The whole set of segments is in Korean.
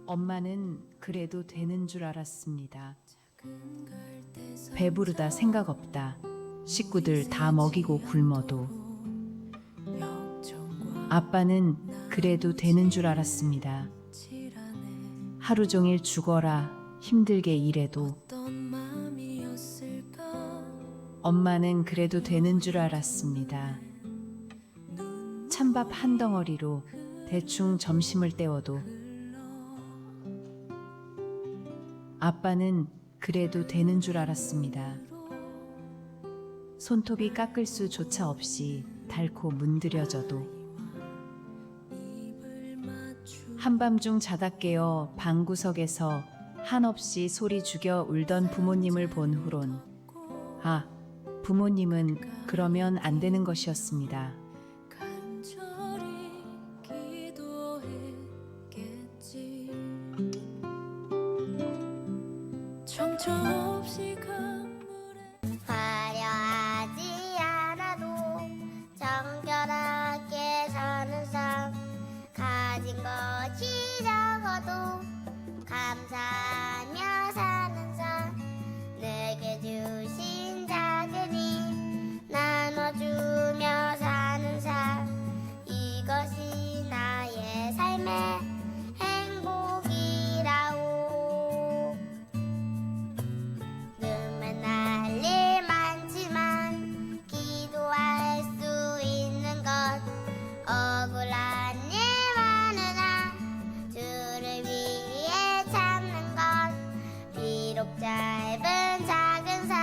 엄마는 그래도 되는 줄 알았습니다. 배부르다 생각 없다. 식구들 다 먹이고 굶어도. 아빠는 그래도 되는 줄 알았습니다. 하루 종일 죽어라 힘들게 일해도. 엄마는 그래도 되는 줄 알았습니다. 찬밥 한 덩어리로 대충 점심을 때워도. 아빠는 그래도 되는 줄 알았습니다. 손톱이 깎을 수조차 없이 닳고 문드려져도. 한밤중 자다 깨어 방구석에서 한없이 소리 죽여 울던 부모님을 본 후론 아, 부모님은 그러면 안 되는 것이었습니다. 화려하지 않아도 정결하게 사는 삶, 가진 것이 적어도 감사하며 사는 삶, 내게 주신 자들이 나눠주며 사는 삶, 이것이 나의 삶의 행복이라오. 눈물 날 일 많지만 기도할 수 있는 것, 억울한 일 많으나 주를 위해 참는 것, 비록 짧은 작은 삶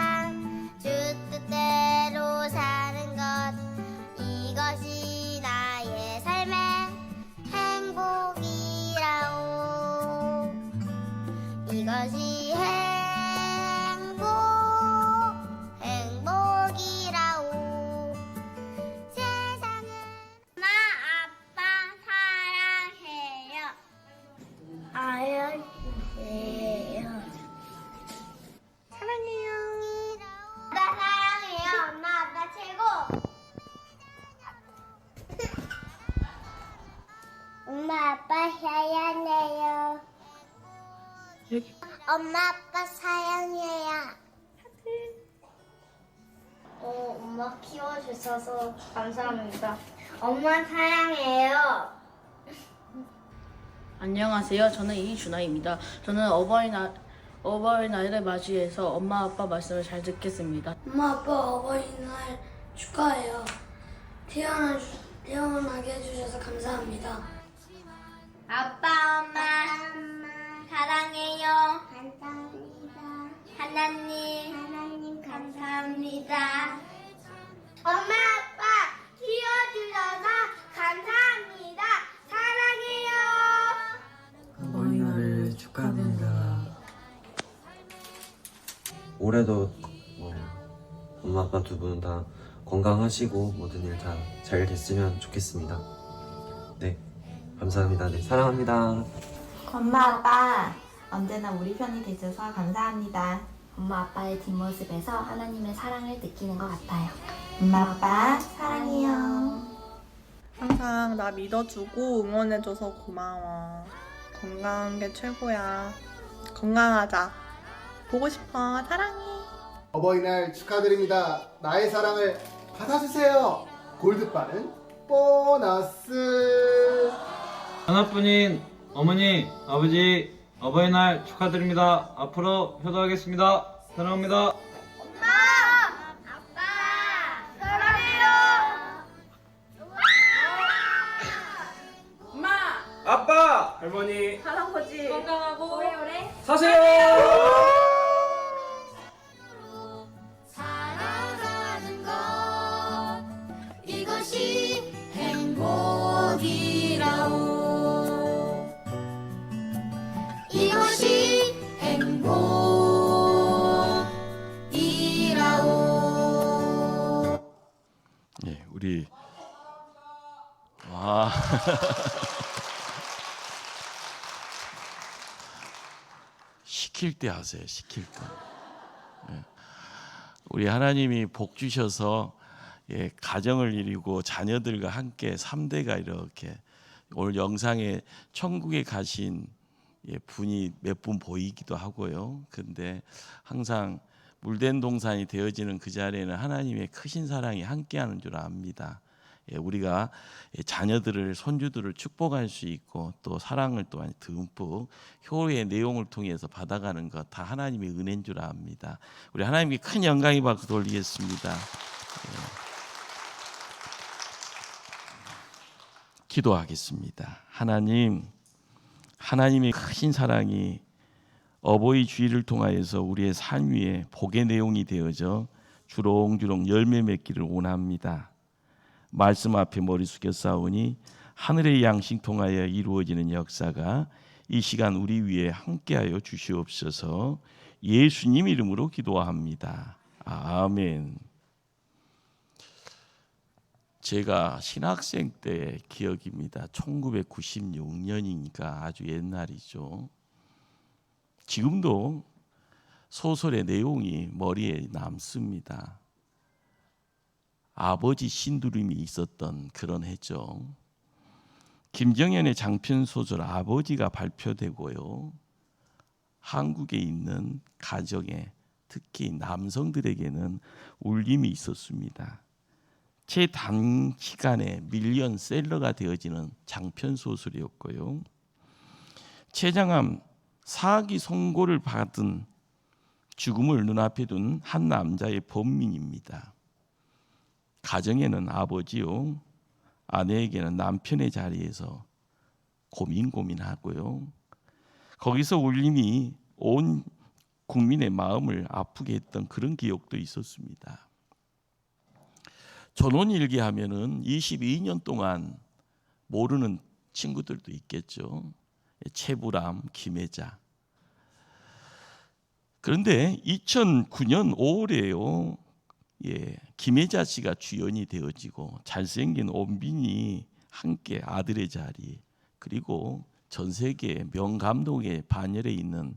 주 뜻대로 사는 것, 이것이 나의 삶의 행복이라오. 이것이 행복이라오. 세상은 엄마 아빠 사랑해요. 사랑해요. 사랑해요. 나 사랑해요. 엄마 아빠 최고. 엄마 아빠 사랑해요. 엄마 아빠 사랑해요. 엄마 키워주셔서 감사합니다. 엄마 사랑해요. 안녕하세요. 저는 이준아입니다. 저는 어버이날을 맞이해서 엄마 아빠 말씀을 잘 듣겠습니다. 엄마 아빠 어버이날 축하해요. 태어나게 해주셔서 감사합니다. 아빠 엄마 사랑해요. 감사합니다. 하나님 감사합니다. 엄마 아빠 키워주셔서 감사합니다. 사랑해요. 어버이날을 축하합니다. 올해도 엄마 아빠 두 분 다 건강하시고 모든 일 다 잘 됐으면 좋겠습니다. 네, 감사합니다. 네, 사랑합니다. 엄마 아빠 언제나 우리 편이 되셔서 감사합니다. 엄마 아빠의 뒷모습에서 하나님의 사랑을 느끼는 것 같아요. 엄마 아빠 사랑해요. 항상 나 믿어주고 응원해줘서 고마워. 건강한 게 최고야. 건강하자. 보고 싶어. 사랑해. 어버이날 축하드립니다. 나의 사랑을 받아주세요. 골드바는 보너스. 하나뿐인 어머니, 아버지, 어버이날 축하드립니다. 앞으로 효도하겠습니다. 사랑합니다. 아빠 사랑해요. 아빠, 할머니, 할아버지 건강하고 오래오래 사세요. 살아가는 것, 이것이 행복이라오. 이것이 행복이라오. 예, 우리 와 시킬 때 하세요. 시킬 때. 예. 우리 하나님이 복 주셔서 예, 가정을 이루고 자녀들과 함께 3대가 이렇게 오늘 영상에 천국에 가신 분이 몇 분 보이기도 하고요. 그런데 항상 물된 동산이 되어지는 그 자리에는 하나님의 크신 사랑이 함께하는 줄 압니다. 우리가 자녀들을 손주들을 축복할 수 있고 또 사랑을 또한 듬뿍 효의 내용을 통해서 받아가는 것 다 하나님의 은혜인 줄 압니다. 우리 하나님께 큰 영광의 박수 돌리겠습니다. 기도하겠습니다. 하나님의 크신 사랑이 어버이 주일을 통하여서 우리의 삶 위에 복의 내용이 되어져 주렁주렁 열매 맺기를 원합니다. 말씀 앞에 머리 숙여 싸우니 하늘의 양식 통하여 이루어지는 역사가 이 시간 우리 위에 함께하여 주시옵소서. 예수님 이름으로 기도합니다. 아멘. 제가 신학생 때 기억입니다. 1996년이니까 아주 옛날이죠. 지금도 소설의 내용이 머리에 남습니다. 아버지 신두림이 있었던 그런 해죠. 김정현의 장편 소설 아버지가 발표되고요. 한국에 있는 가정에 특히 남성들에게는 울림이 있었습니다. 최단시간에 밀리언셀러가 되어지는 장편 소설이었고요. 췌장암 4기 선고를 받은 죽음을 눈앞에 둔 한 남자의 범민입니다. 가정에는 아버지요, 아내에게는 남편의 자리에서 고민하고요. 거기서 울림이 온 국민의 마음을 아프게 했던 그런 기억도 있었습니다. 전원일기 하면은 22년 동안 모르는 친구들도 있겠죠. 최불암, 김혜자. 그런데 2009년 5월에요. 김혜자 씨가 주연이 되어지고 잘생긴 온빈이 함께 아들의 자리, 그리고 전 세계 명감독의 반열에 있는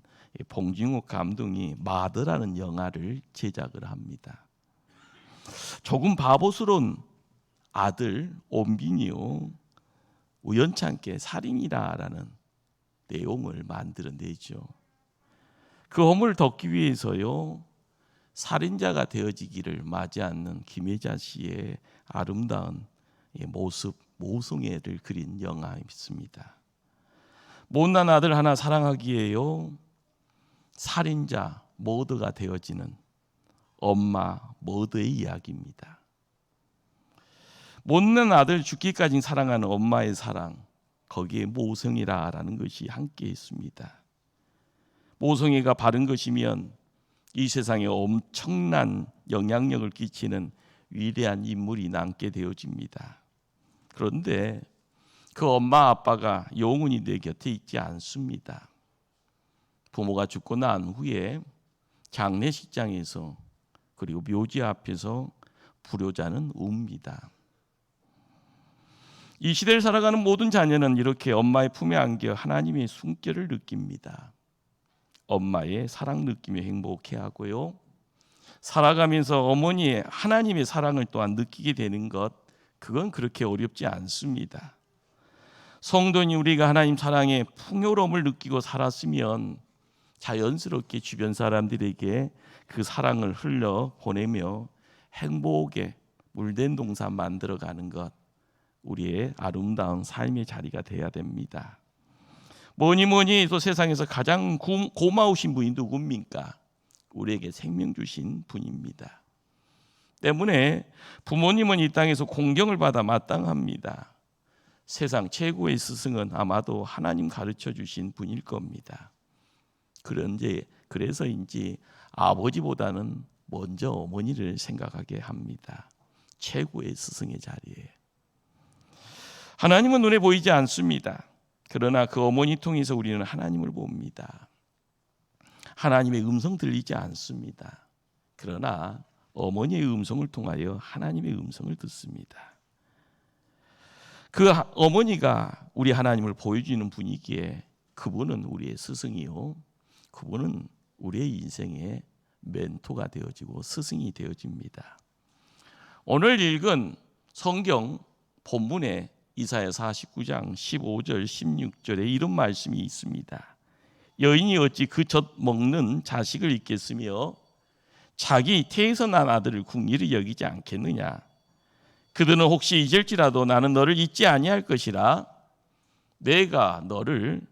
봉준호 감독이 마더라는 영화를 제작을 합니다. 조금 바보스러운 아들 온빈이요, 우연찮게 살인이라는 내용을 만들어내죠. 그 허물을 덮기 위해서요, 살인자가 되어지기를 맞지 않는 김혜자 씨의 아름다운 모습, 모성애를 그린 영화입니다. 못난 아들 하나 사랑하기에요, 살인자, 머더가 되어지는 엄마 머더의 이야기입니다. 못난 아들 죽기까지 사랑하는 엄마의 사랑, 거기에 모성애라는 것이 함께 있습니다. 모성애가 바른 것이면 이 세상에 엄청난 영향력을 끼치는 위대한 인물이 남게 되어집니다. 그런데 그 엄마 아빠가 영원히 내 곁에 있지 않습니다. 부모가 죽고 난 후에 장례식장에서 그리고 묘지 앞에서 불효자는 웁니다. 이 시대를 살아가는 모든 자녀는 이렇게 엄마의 품에 안겨 하나님의 숨결을 느낍니다. 엄마의 사랑 느끼며 행복해하고요, 살아가면서 어머니의 하나님의 사랑을 또한 느끼게 되는 것, 그건 그렇게 어렵지 않습니다. 성도인 우리가 하나님 사랑의 풍요로움을 느끼고 살았으면 자연스럽게 주변 사람들에게 그 사랑을 흘려 보내며 행복에 물된 동산 만들어가는 것, 우리의 아름다운 삶의 자리가 돼야 됩니다. 뭐니 해도 세상에서 가장 고마우신 분이 누굽니까? 우리에게 생명 주신 분입니다. 때문에 부모님은 이 땅에서 공경을 받아 마땅합니다. 세상 최고의 스승은 아마도 하나님 가르쳐 주신 분일 겁니다. 그래서인지 아버지보다는 먼저 어머니를 생각하게 합니다. 최고의 스승의 자리에. 하나님은 눈에 보이지 않습니다. 그러나 그 어머니 통해서 우리는 하나님을 봅니다. 하나님의 음성 들리지 않습니다. 그러나 어머니의 음성을 통하여 하나님의 음성을 듣습니다. 그 어머니가 우리 하나님을 보여주는 분이기에 그분은 우리의 스승이요, 그분은 우리의 인생의 멘토가 되어지고 스승이 되어집니다. 오늘 읽은 성경 본문에 이사야 49장 15절 16절에 이런 말씀이 있습니다. 여인이 어찌 그 젖 먹는 자식을 잊겠으며 자기 태에서 난 아들을 궁리를 여기지 않겠느냐. 그들은 혹시 잊을지라도 나는 너를 잊지 아니할 것이라. 내가 너를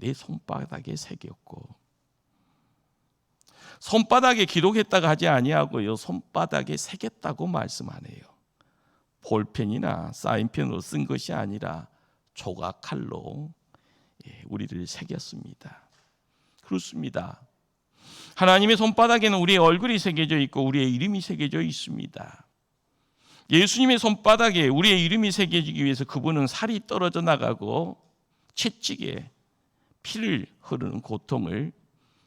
내 손바닥에 새겼고. 손바닥에 기록했다가 하지 아니하고요, 손바닥에 새겼다고 말씀하네요. 볼펜이나 사인펜으로 쓴 것이 아니라 조각칼로 우리를 새겼습니다. 그렇습니다. 하나님의 손바닥에는 우리의 얼굴이 새겨져 있고 우리의 이름이 새겨져 있습니다. 예수님의 손바닥에 우리의 이름이 새겨지기 위해서 그분은 살이 떨어져 나가고 채찍에 피를 흐르는 고통을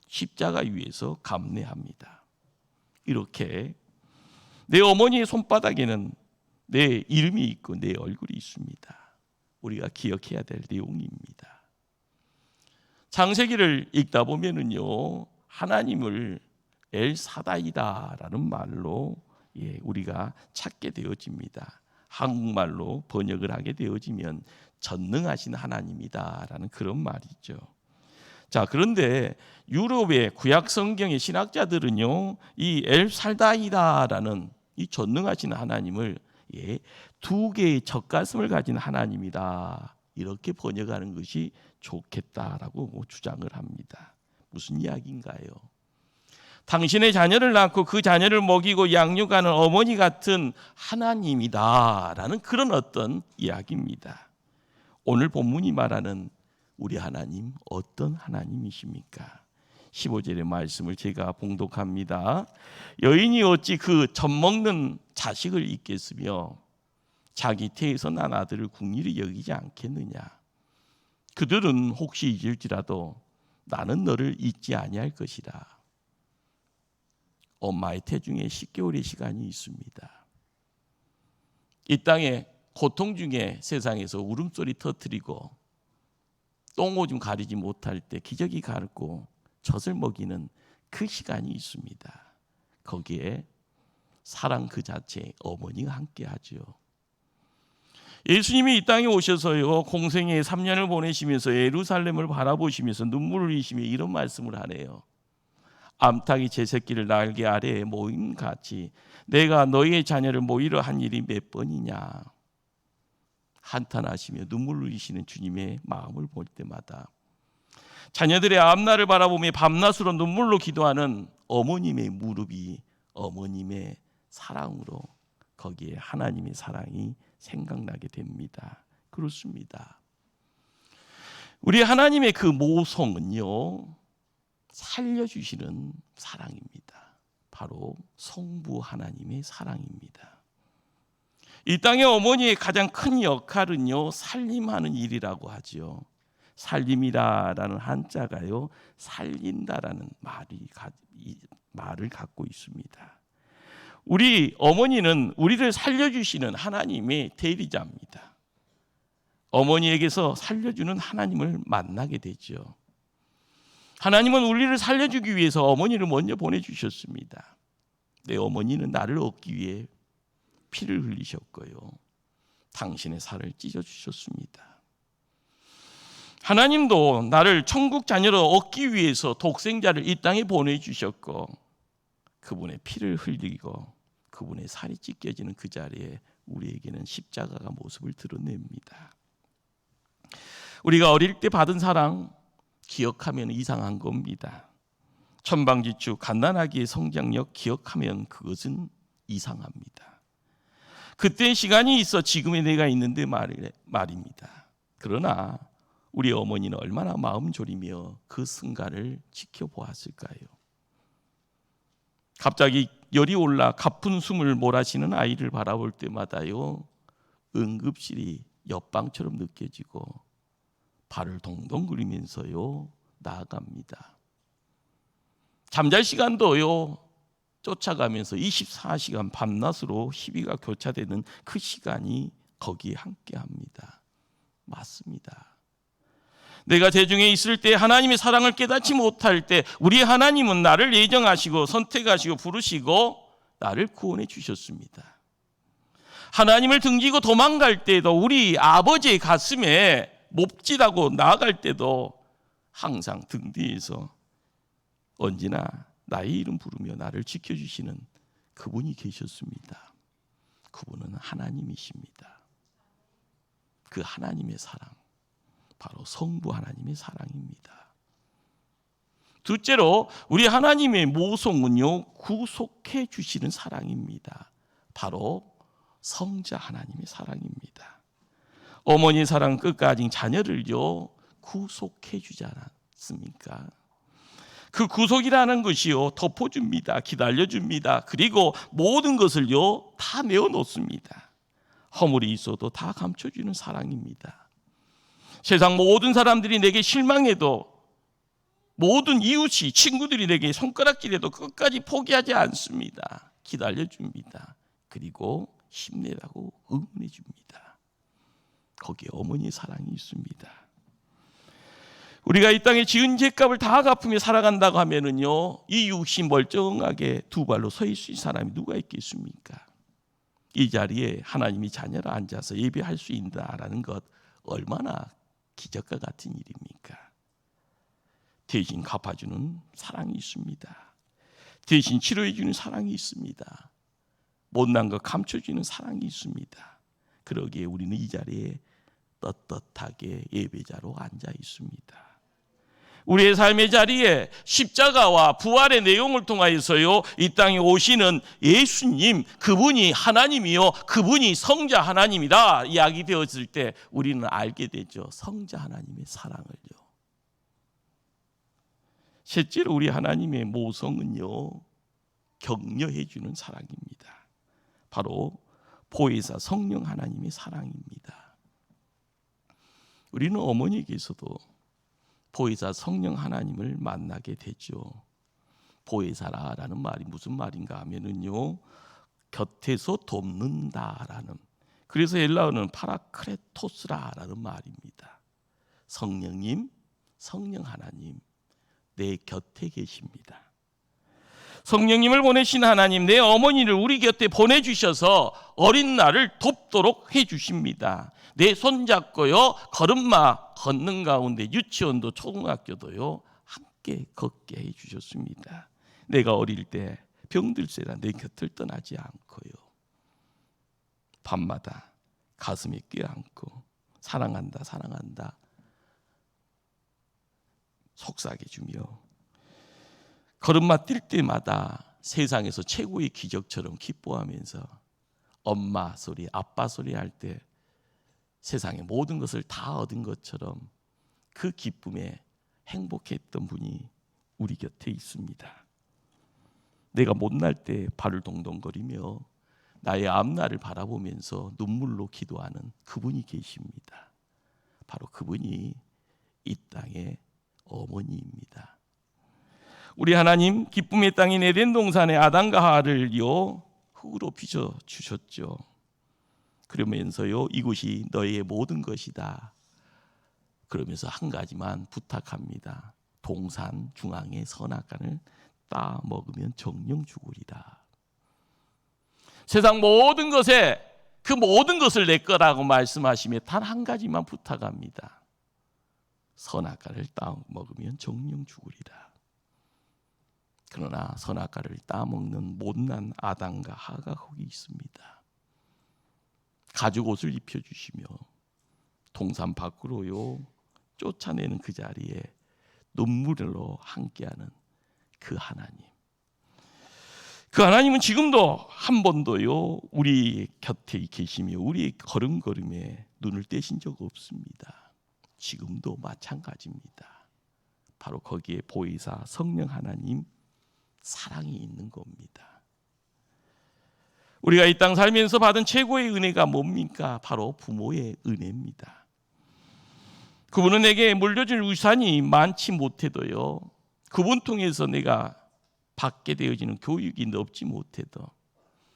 십자가 위에서 감내합니다. 이렇게 내 어머니의 손바닥에는 내 이름이 있고 내 얼굴이 있습니다. 우리가 기억해야 될 내용입니다. 창세기를 읽다 보면은요, 하나님을 엘사다이다라는 말로 우리가 찾게 되어집니다. 한국말로 번역을 하게 되어지면 전능하신 하나님이다라는 그런 말이죠. 자, 그런데 유럽의 구약 성경의 신학자들은요, 이 엘살다이다라는 이 전능하신 하나님을 두 개의 젖가슴을 가진 하나님이다, 이렇게 번역하는 것이 좋겠다라고 주장을 합니다. 무슨 이야기인가요? 당신의 자녀를 낳고 그 자녀를 먹이고 양육하는 어머니 같은 하나님이다라는 그런 어떤 이야기입니다. 오늘 본문이 말하는 우리 하나님 어떤 하나님이십니까? 15절의 말씀을 제가 봉독합니다. 여인이 어찌 그 젖 먹는 자식을 잊겠으며 자기 태에서 난 아들을 궁리를 여기지 않겠느냐. 그들은 혹시 잊을지라도 나는 너를 잊지 아니할 것이라. 엄마의 태중에 10개월의 시간이 있습니다. 이 땅에 고통 중에 세상에서 울음소리 터뜨리고 똥오줌 가리지 못할 때 기저귀 가르고 젖을 먹이는 그 시간이 있습니다. 거기에 사랑 그 자체 어머니가 함께하죠. 예수님이 이 땅에 오셔서요, 공생애 3년을 보내시면서 예루살렘을 바라보시면서 눈물을 흘리시며 이런 말씀을 하네요. 암탉이 제 새끼를 날개 아래에 모임같이 내가 너희의 자녀를 모이려 한 일이 몇 번이냐. 한탄하시며 눈물 흘리시는 주님의 마음을 볼 때마다 자녀들의 앞날을 바라보며 밤낮으로 눈물로 기도하는 어머님의 무릎이 어머님의 사랑으로 거기에 하나님의 사랑이 생각나게 됩니다. 그렇습니다. 우리 하나님의 그 모성은요, 살려주시는 사랑입니다. 바로 성부 하나님의 사랑입니다. 이 땅의 어머니의 가장 큰 역할은요, 살림하는 일이라고 하죠. 살림이라는 한자가요, 살린다라는 말을 갖고 있습니다. 우리 어머니는 우리를 살려주시는 하나님의 대리자입니다. 어머니에게서 살려주는 하나님을 만나게 되죠. 하나님은 우리를 살려주기 위해서 어머니를 먼저 보내주셨습니다. 내 어머니는 나를 얻기 위해 피를 흘리셨고요, 당신의 살을 찢어주셨습니다. 하나님도 나를 천국 자녀로 얻기 위해서 독생자를 이 땅에 보내주셨고 그분의 피를 흘리고 그분의 살이 찢겨지는 그 자리에 우리에게는 십자가가 모습을 드러냅니다. 우리가 어릴 때 받은 사랑 기억하면 이상한 겁니다. 천방지축 갓난아기의 성장력 기억하면 그것은 이상합니다. 그때의 시간이 있어 지금의 내가 있는데 말입니다. 그러나 우리 어머니는 얼마나 마음 졸이며 그 순간을 지켜보았을까요? 갑자기 열이 올라 가쁜 숨을 몰아쉬는 아이를 바라볼 때마다요, 응급실이 옆방처럼 느껴지고 발을 동동 구르면서요 나아갑니다. 잠잘 시간도요 쫓아가면서 24시간 밤낮으로 시비가 교차되는 그 시간이 거기에 함께합니다. 맞습니다. 내가 대중에 있을 때 하나님의 사랑을 깨닫지 못할 때 우리 하나님은 나를 예정하시고 선택하시고 부르시고 나를 구원해 주셨습니다. 하나님을 등지고 도망갈 때도 우리 아버지의 가슴에 몹질하고 나아갈 때도 항상 등 뒤에서 언제나 나의 이름 부르며 나를 지켜주시는 그분이 계셨습니다. 그분은 하나님이십니다. 그 하나님의 사랑, 바로 성부 하나님의 사랑입니다. 둘째로 우리 하나님의 모성은요, 구속해 주시는 사랑입니다. 바로 성자 하나님의 사랑입니다. 어머니의 사랑 끝까지 자녀를요 구속해 주지 않았습니까? 그 구속이라는 것이요 덮어줍니다. 기다려줍니다. 그리고 모든 것을요 다 내어놓습니다. 허물이 있어도 다 감춰주는 사랑입니다. 세상 모든 사람들이 내게 실망해도, 모든 이웃이, 친구들이 내게 손가락질해도 끝까지 포기하지 않습니다. 기다려줍니다. 그리고 힘내라고 응원해줍니다. 거기에 어머니의 사랑이 있습니다. 우리가 이 땅에 지은 죄값을 다 갚으며 살아간다고 하면은요, 이 육신 멀쩡하게 두 발로 서 있을 수 있는 사람이 누가 있겠습니까? 이 자리에 하나님이 자녀로 앉아서 예배할 수 있다라는 것 얼마나 기적과 같은 일입니까? 대신 갚아주는 사랑이 있습니다. 대신 치료해주는 사랑이 있습니다. 못난 것 감춰주는 사랑이 있습니다. 그러기에 우리는 이 자리에 떳떳하게 예배자로 앉아 있습니다. 우리의 삶의 자리에 십자가와 부활의 내용을 통하여서요, 이 땅에 오시는 예수님, 그분이 하나님이요, 그분이 성자 하나님이다 이야기되었을 때 우리는 알게 되죠. 성자 하나님의 사랑을요. 셋째로 우리 하나님의 모성은요, 격려해 주는 사랑입니다. 바로 보혜사 성령 하나님의 사랑입니다. 우리는 어머니께서도 보혜사 성령 하나님을 만나게 되죠. 보혜사라는 말이 무슨 말인가 하면은요, 곁에서 돕는다라는, 그래서 헬라어는 파라크레토스라는 말입니다. 성령님, 성령 하나님, 내 곁에 계십니다. 성령님을 보내신 하나님, 내 어머니를 우리 곁에 보내주셔서 어린 나를 돕도록 해주십니다. 내 손잡고요, 걸음마 걷는 가운데 유치원도 초등학교도요 함께 걷게 해주셨습니다. 내가 어릴 때 병들세라 내 곁을 떠나지 않고요, 밤마다 가슴에 껴안고 사랑한다 사랑한다 속삭여주며 걸음마 뛸 때마다 세상에서 최고의 기적처럼 기뻐하면서 엄마 소리, 아빠 소리 할 때 세상의 모든 것을 다 얻은 것처럼 그 기쁨에 행복했던 분이 우리 곁에 있습니다. 내가 못날 때 발을 동동거리며 나의 앞날을 바라보면서 눈물로 기도하는 그분이 계십니다. 바로 그분이 이 땅의 어머니입니다. 우리 하나님 기쁨의 땅인 에덴 동산의 아담과 하와를요 흙으로 빚어 주셨죠. 그러면서요 이곳이 너의 모든 것이다. 그러면서 한 가지만 부탁합니다. 동산 중앙의 선악과를 따 먹으면 정령 죽으리라. 세상 모든 것에 그 모든 것을 내 거라고 말씀하시며 단 한 가지만 부탁합니다. 선악과를 따 먹으면 정령 죽으리라. 그러나 선악과를 따먹는 못난 아담과 하와가 거기 있습니다. 가죽 옷을 입혀주시며 동산 밖으로요 쫓아내는 그 자리에 눈물로 함께하는 그 하나님. 그 하나님은 지금도 한 번도요 우리 곁에 계시며 우리의 걸음걸음에 눈을 떼신 적 없습니다. 지금도 마찬가지입니다. 바로 거기에 보혜사 성령 하나님 사랑이 있는 겁니다. 우리가 이 땅 살면서 받은 최고의 은혜가 뭡니까? 바로 부모의 은혜입니다. 그분은 내게 물려줄 유산이 많지 못해도요, 그분 통해서 내가 받게 되어지는 교육이 넓지 못해도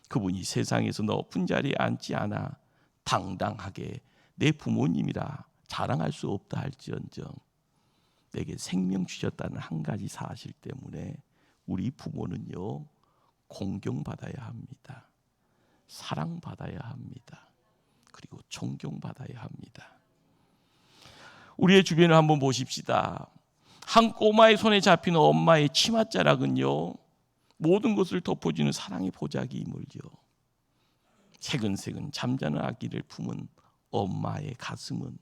그분이 세상에서 높은 자리에 앉지 않아 당당하게 내 부모님이라 자랑할 수 없다 할지언정 내게 생명 주셨다는 한 가지 사실 때문에 우리 부모는요 공경받아야 합니다. 사랑받아야 합니다. 그리고 존경받아야 합니다. 우리의 주변을 한번 보십시다. 한 꼬마의 손에 잡히는 엄마의 치맛자락은요, 모든 것을 덮어주는 사랑의 보자기임을요. 새근새근 잠자는 아기를 품은 엄마의 가슴은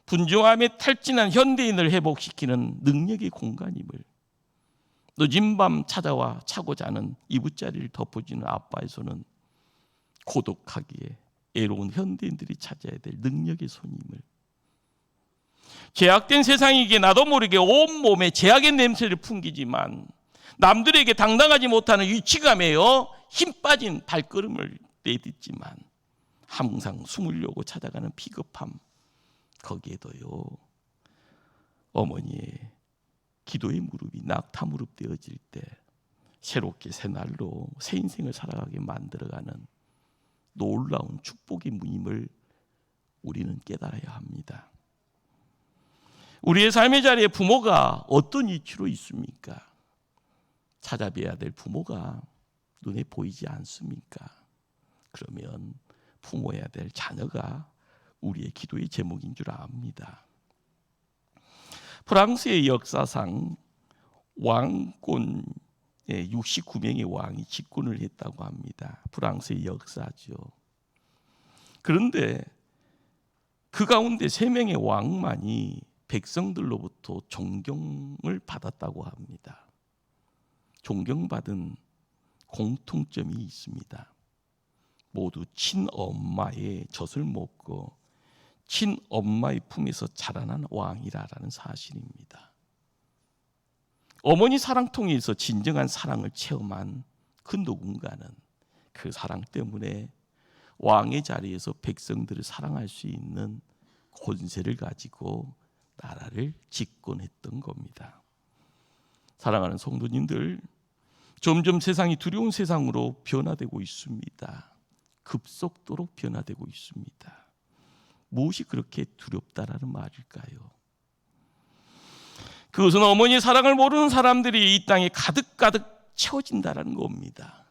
분주함에 탈진한 현대인을 회복시키는 능력의 공간임을, 늦은 밤 찾아와 차고 자는 이붓자리를 덮어주는 아빠의 손은 고독하기에 애로운 현대인들이 찾아야 될 능력의 손임을, 제약된 세상이기에 나도 모르게 온몸에 제약의 냄새를 풍기지만 남들에게 당당하지 못하는 위치감에요 힘 빠진 발걸음을 내딛지만 항상 숨으려고 찾아가는 비겁함, 거기에도요 어머니의 기도의 무릎이 낙타 무릎 되어질 때 새롭게 새 날로 새 인생을 살아가게 만들어가는 놀라운 축복의 무임을 우리는 깨달아야 합니다. 우리의 삶의 자리에 부모가 어떤 위치로 있습니까? 찾아뵈야 될 부모가 눈에 보이지 않습니까? 그러면 품어야 될 자녀가 우리의 기도의 제목인 줄 압니다. 프랑스의 역사상 왕권의 69명의 왕이 집권을 했다고 합니다. 프랑스의 역사죠. 그런데 그 가운데 3명의 왕만이 백성들로부터 존경을 받았다고 합니다. 존경받은 공통점이 있습니다. 모두 친엄마의 젖을 먹고 친엄마의 품에서 자라난 왕이라는 사실입니다. 어머니 사랑통에서 진정한 사랑을 체험한 그 누군가는 그 사랑 때문에 왕의 자리에서 백성들을 사랑할 수 있는 권세를 가지고 나라를 집권했던 겁니다. 사랑하는 성도님들, 점점 세상이 두려운 세상으로 변화되고 있습니다. 급속도로 변화되고 있습니다. 무엇이 그렇게 두렵다라는 말일까요? 그것은 어머니의 사랑을 모르는 사람들이 이 땅에 가득가득 채워진다는 겁니다.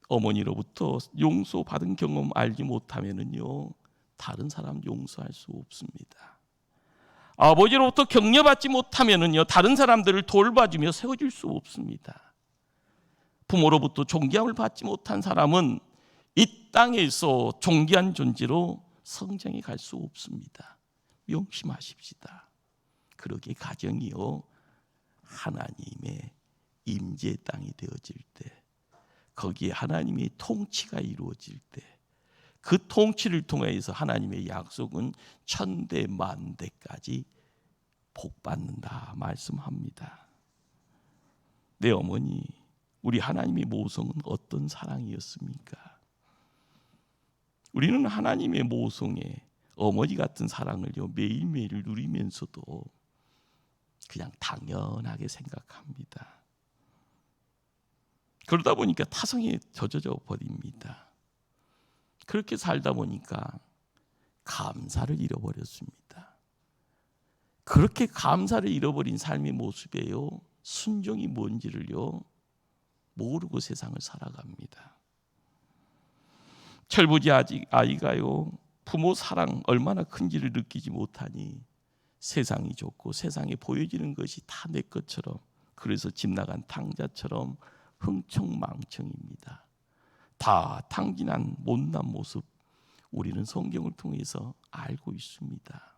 어머니로부터 용서받은 경험 알지 못하면요 다른 사람 용서할 수 없습니다. 아버지로부터 격려받지 못하면요 다른 사람들을 돌봐주며 세워줄 수 없습니다. 부모로부터 존경을 받지 못한 사람은 이 땅에서 존귀한 존재로 성장해 갈 수 없습니다. 명심하십시다. 그러기에 가정이요 하나님의 임재의 땅이 되어질 때, 거기에 하나님의 통치가 이루어질 때, 그 통치를 통해서 하나님의 약속은 천대 만대까지 복받는다 말씀합니다. 내 어머니, 우리 하나님의 모성은 어떤 사랑이었습니까? 우리는 하나님의 모성에 어머니 같은 사랑을요 매일매일 누리면서도 그냥 당연하게 생각합니다. 그러다 보니까 타성에 젖어져 버립니다. 그렇게 살다 보니까 감사를 잃어버렸습니다. 그렇게 감사를 잃어버린 삶의 모습에요 순종이 뭔지를요 모르고 세상을 살아갑니다. 철부지 아이가요 부모 사랑 얼마나 큰지를 느끼지 못하니 세상이 좋고 세상에 보여지는 것이 다 내 것처럼, 그래서 집 나간 탕자처럼 흥청망청입니다. 다 탕진한 못난 모습 우리는 성경을 통해서 알고 있습니다.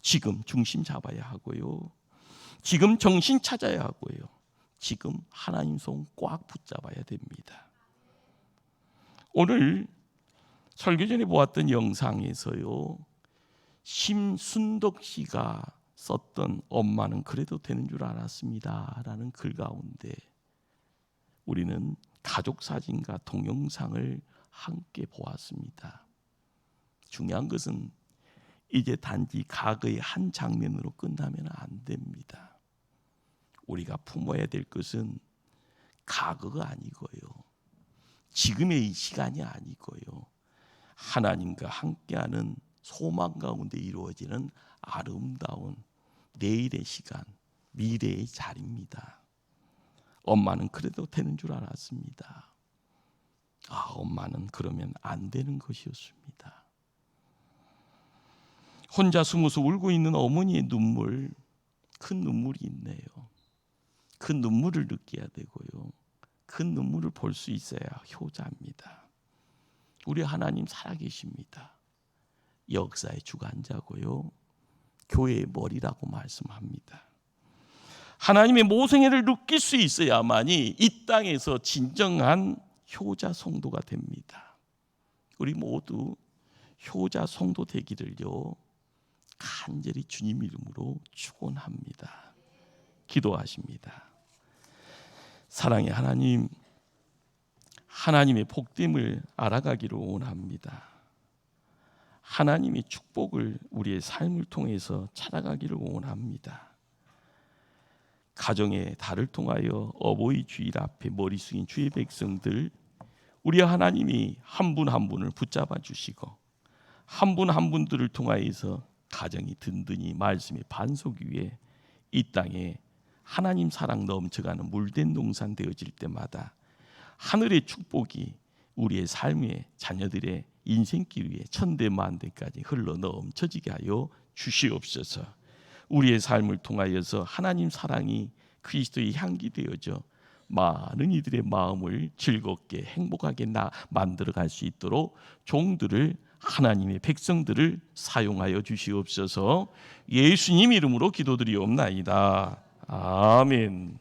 지금 중심 잡아야 하고요, 지금 정신 찾아야 하고요, 지금 하나님 손 꽉 붙잡아야 됩니다. 오늘 설교 전에 보았던 영상에서요 심순덕 씨가 썼던 엄마는 그래도 되는 줄 알았습니다 라는 글 가운데 우리는 가족 사진과 동영상을 함께 보았습니다. 중요한 것은 이제 단지 과거의 한 장면으로 끝나면 안 됩니다. 우리가 품어야 될 것은 과거가 아니고요, 지금의 이 시간이 아니고요, 하나님과 함께하는 소망 가운데 이루어지는 아름다운 내일의 시간, 미래의 자리입니다. 엄마는 그래도 되는 줄 알았습니다. 엄마는 그러면 안 되는 혼자 숨어서 울고 있는 어머니의 눈물, 큰 눈물이 있네요. 그 눈물을 느껴야 되고요. 그 눈물을 볼 수 있어야 효자입니다. 우리 하나님 살아계십니다. 역사의 주관자고요. 교회의 머리라고 말씀합니다. 하나님의 모성애를 느낄 수 있어야만이 이 땅에서 진정한 효자 성도가 됩니다. 우리 모두 효자 성도 되기를요 간절히 주님 이름으로 축원합니다. 기도하십니다. 사랑의 하나님, 하나님의 복됨을 알아가기를 원합니다. 하나님의 축복을 우리의 삶을 통해서 찾아가기를 원합니다. 가정의 달을 통하여 어버이 주일 앞에 머리 숙인 주의 백성들, 우리 하나님이 한 분 한 분을 붙잡아 주시고 한 분 한 분들을 통하여서 가정이 든든히 말씀의 반석 위에 이 땅에 하나님 사랑 넘쳐가는 물된 동산 되어질 때마다 하늘의 축복이 우리의 삶의 자녀들의 인생길 위에 천대만대까지 흘러 넘쳐지게 하여 주시옵소서. 우리의 삶을 통하여서 하나님 사랑이 그리스도의 향기 되어져 많은 이들의 마음을 즐겁게 행복하게 만들어갈 수 있도록 종들을 하나님의 백성들을 사용하여 주시옵소서. 예수님 이름으로 기도드리옵나이다. 아멘.